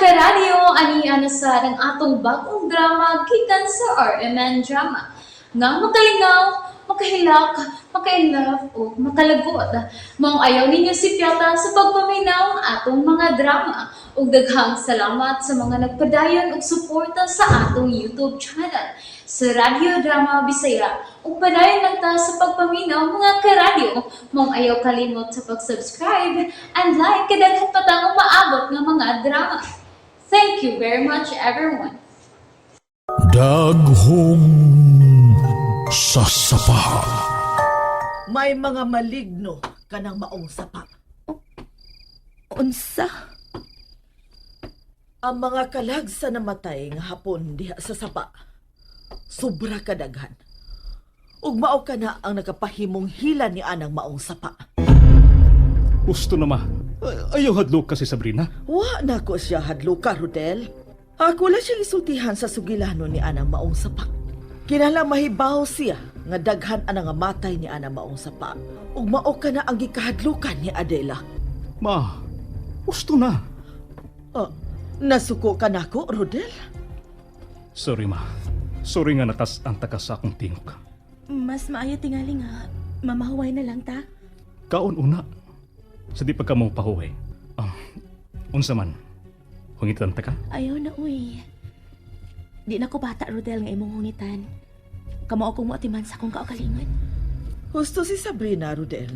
karadyo, ani sa ng atong bagong drama gikan sa RMN Drama. Nga makalingaw, makahilak, makainlove, o makalagot. Maong ayaw ninyo si Piata sa pagpaminaw ang atong mga drama. Ug daghang salamat sa mga nagpadayon ug suporta sa atong YouTube channel sa Radyo Drama Bisaya. Ug padayon lang ta sa pagpaminaw mga karadyo. Maong ayaw kalimot sa pag-subscribe and like kadaghan pa tang maabot ng mga drama. Thank you very much everyone. Daghong sasapa. May mga maligno kanang maong sapa. Unsa? Ang mga kalag sa namatay nga hapon diha sa sapa. Sobra kadaghan. Ug mao ka na ang nakapahimong hila ni anang maong sapa. Gusto na ma. Ayaw hadlok kasi Sabrina. Wa na ko siya hadluka, Rodel. Ako lang siyang isultihan sa sugilano ni anang maong sapa. Kinala mahibaw siya nga daghan anang nga matay ni anang maong sapa. Ug mao ka na ang gikahadlukan ni Adela. Ma, gusto na. Nasuko ka nako, Rodel? Sorry ma. Sorry nga natas ang takas sa akong tingog. Mas maayo tingali nga. Mamahuway na lang ta. Kaon una. Sa di pa ka mo pahuhay. Unsa man. Hungitan ta ka? Ayaw na, uy. Di na ko bata, Rodel, nga imong hungitan. Kamao kong moatiman sa kong kaugalingon. Husto si Sabrina, Rodel.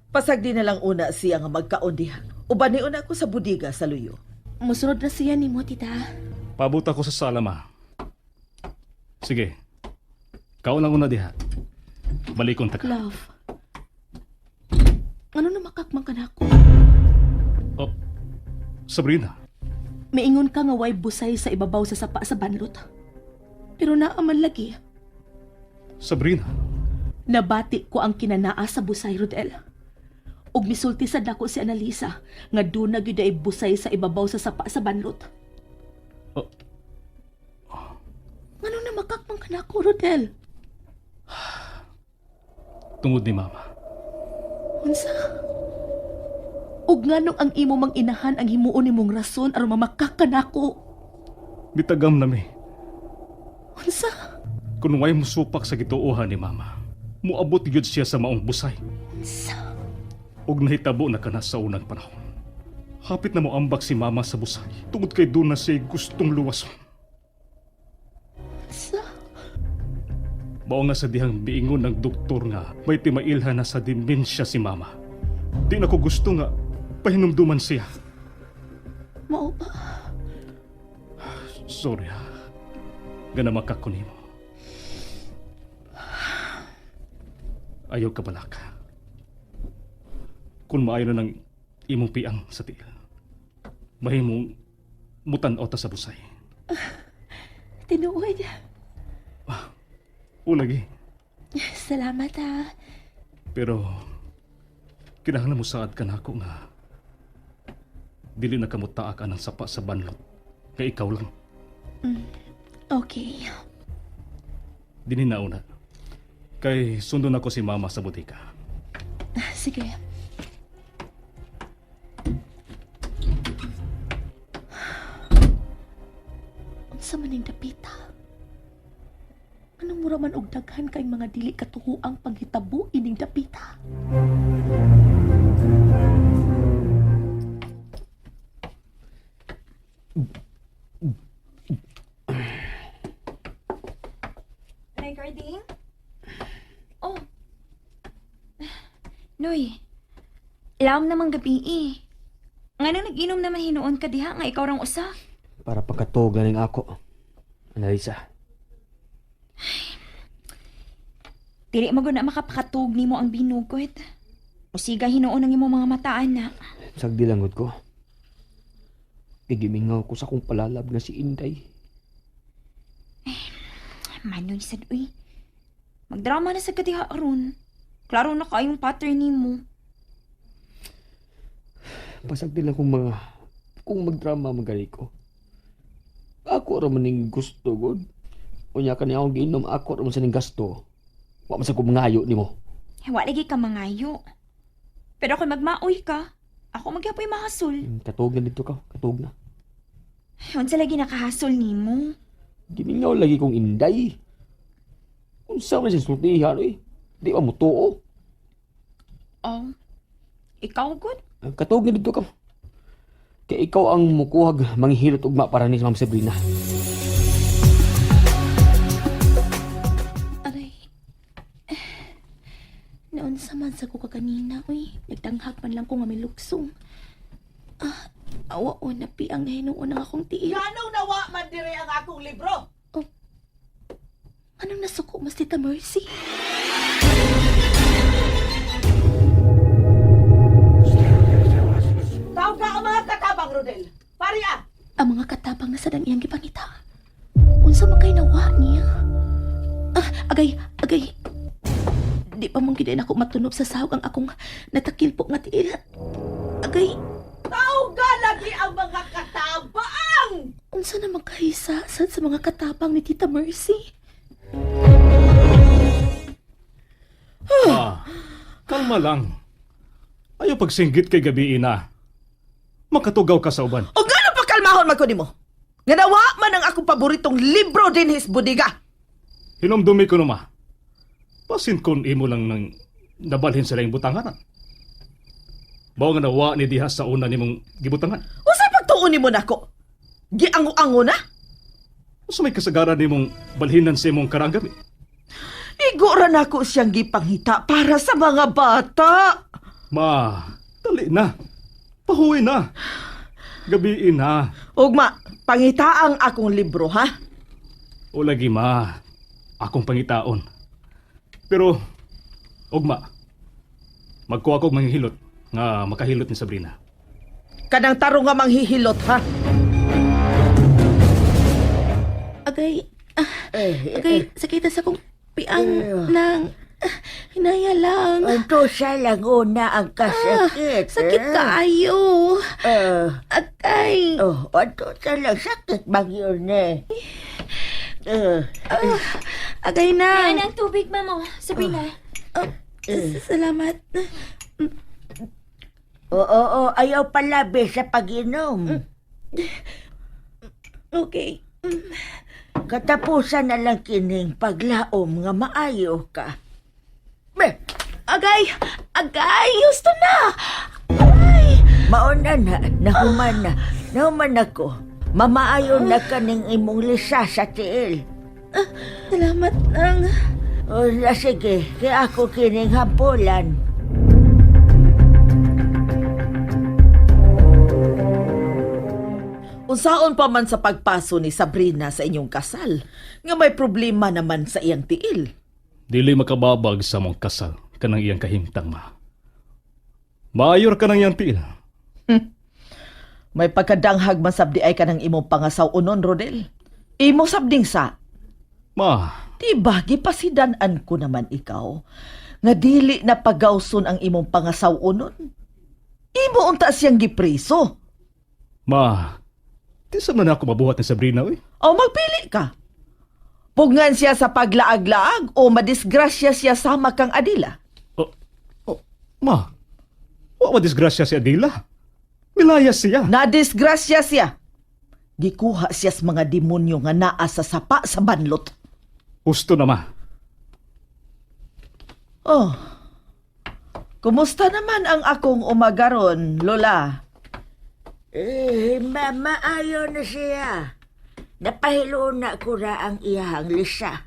Pasagdi na lang una siya nga magkaon diha. Uban ni una ko sa budiga sa luyo. Musunod na siya ni mo, tita. Pabuta ko sa sala ma. Sige. Kaon lang una diha. Balikon ta ka. Love. Ano na makakmang ka na ako? Oh, Sabrina. Maingon ka nga way busay sa ibabaw sa sapa sa banlot. Pero naaman lagi. Sabrina. Nabati ko ang kinanaa sa busay, Rodel. Ug misulti sa dako si Annalisa nga doon na gyud ay busay sa ibabaw sa sapa sa banlot. Oh. Ano na makakmang ka na ako, Rodel? Tungod ni mama. Unsa? Ug nganong ang imo mang inahan ang himuon nimong rason aron mamakak ka nako? Bitagam na mi. Unsa? Kung way musupak sa gituohan ni mama, muabot gyud siya sa maong busay. Unsa? Og nahitabo na kana sa unang panahon. Hapit na mo ambak si mama sa busay. Tungod kay doon na siya gustong luwason. Unsa? Mao nga sa dihang biingon ng doktor nga may timailhan na sa demensya si mama. Di na ko gusto nga pahinumduman siya. Mao ba? Sorry ha. Gana makakunimo. Ayaw ka balaka. Kung maayo na ng imong piang sa tiil, mahimong mutan-o ta sa busay. Tinuod. Ulagi. Salamat ha. Pero, kinahanglan mo saad ka na ako nga dili na kamutaak ka ng sapa sa banlot. Kaya ikaw lang. Okay. Dinin na una. Kay sundon ako si mama sa butika. Sige. Unsa man ning dapita? Anong mura man og daghan kay mga dili katuhuang panghitabo ining dapita? Regarding? Oh. Noy, lawom namang gabi eh. Nga nang nag-inom naman hinuon ka diha nga ikaw rang usa. Para pagkatuog na ning ako. Annalisa. Dili mo na makapakatug nimo ang binugot. O siga hinuon ang imo mga mataan na. Sagdi lang gud ko. Igimingaw ko sa kong palalab nga si Inday. Manoy sad uy. Magdrama na sa kadiha aron. Klaro na kayong pattern nimo. Pasagdi lang kung magdrama magali ko. Ako ra maning gusto gud. Unya ka niya akong giinom ako ra man sa ning gasto. Wa man sa ko mangayo nimo. Wa lagi ka mangayo. Pero kung magmaoy ka, ako magyapoy mahasol. Katuog na dito ka. Katuog na. Unsa lagi nakahasol nimo? Giningaw lagi kong inday. Unsa man siya sultihan eh. Di ba mo tuo? Oh, ikaw good? Katog na dito ka. Kaya ikaw ang mukuhag manghihilot ugma para ni Ma'am Sabrina. Aray. Naunsa man sa ko kaganina, uy. Nagtanghag man lang ko nga may luksong. Awa o napi ang nahinuon ng akong tiil. Ganong nawa man dire ang akong libro? Anong nasuko mas Tita Mercy? Tawag ka ang mga katabang, Rodel. Pariya! Ang mga katabang na sadang iyang gipangita. Unsa man kay nawa niya? Agay. Di pa mong giday ako matunog sa sahog ang akong natakil po nga tiil. Agay, Tawag ka lagi ang mga katabang! unsa na magkahisa sa mga katabang ni Tita Mercy? Kalma lang. Ayaw pagsinggit kay gabi na. Makatugaw ka sa uban. O gano'n pa kalmahon man ko nimo? Nga nawa man ang akong paboritong libro din his budiga. Hinomdumi ko numa. Pasin kon imo lang nang nabalhin sila yung butangan. Bawa nga nawa ni diha sa una nimong gibutangan. Usay pagtuon nimo nako? Giango-ango na? So may kasagaran nimong balhinan sa imong karanggabi. Igora na ako siyang gipanghita para sa mga bata. Ma, dali na. Pahuwi na. Gabi na. Ugma, pangita ang akong libro, ha? O lagi ma, akong pangitaon. Pero, ugma, magkuha kong manghihilot nga makahilot ni Sabrina. Kanang taro nga manghihilot, ha? Agay, sakita sa kong piang nang hinaya lang. Ito siya lang una ang kasakit. Sakit kaayo. Agay. Ito siya lang sakit bang yun eh. Agay na. Yan ang tubig, mamo. Sabrina. Salamat. Oo, ayaw palabi sa pag-inom. Okay. Katapusan na lang kining paglaom nga maayo ka. Be, Agay, gusto na. Aray. mauna na, nahuman ako. Mamaayo na kaning imong lisa sa tiil. Salamat nang. O, sige, kaya ako kining hampulan. Unsaon pa man sa pagpaso ni Sabrina sa inyong kasal, nga may problema naman sa iyang tiil. Dili makababag sa mong kasal kanang iyang kahimtang ma. Mayor ka ng iyang tiil. May pagkadanghag man sabdi ay kanang imong pangasaw unon, Rodel. Imo sabding sa, Ma, diba gipasidanan ko naman ikaw, nga dili na pagawson ang imong pangasaw unon. Imo unta siyang gipriso. ma, di sa man ako mabuhat ni Sabrina, oy. O magpili ka. Pugngan siya sa paglaag-laag o madisgrasya siya sama kang adila. Ma, wa disgrasya si Adila. Milayas siya. Nadisgrasya siya. Gikuha siya sa mga demonyo nga naa sa sapa sa banlot. Gusto na, ma. Oh, kumusta naman ang akong umagaron, Lola? Maayo na siya. Napahilo na ko ra ang iyahang lisa.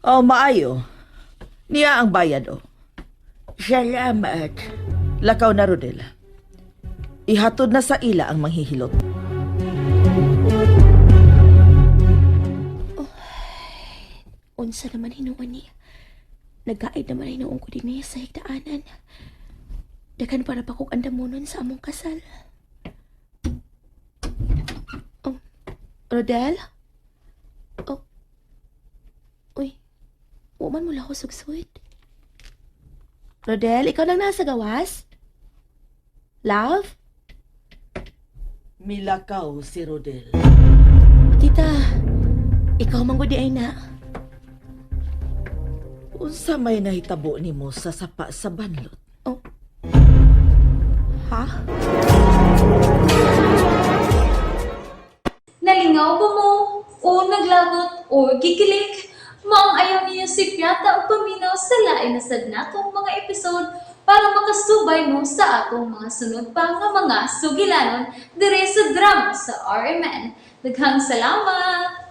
Oh, maayo. Niya ang bayad, oh. Salamat. Lakaw na, Rodel. Ihatod na sa ila ang manghihilot. Unsa naman hinuon niya. Nag-guide naman hinuon ko din niya sa higdaanan. Dagan para pa kong andamonon sa among kasal. Oh, Rodel? Oh. Uy, uman mo lang ako sugsud. Rodel, ikaw lang nasa gawas? Love? Milakaw si Rodel. Tita, ikaw manggudi ay na. Unsa may nahitabo nimo sa sapa sa banlot? Ha? madagot o gikilig. Maong ayaw niya si Piata o paminaw sa lain na sad natong mga episode para makasubay mo sa atong mga sunod pa nga mga sugilanon dire sa drama sa RMN. Daghang salamat!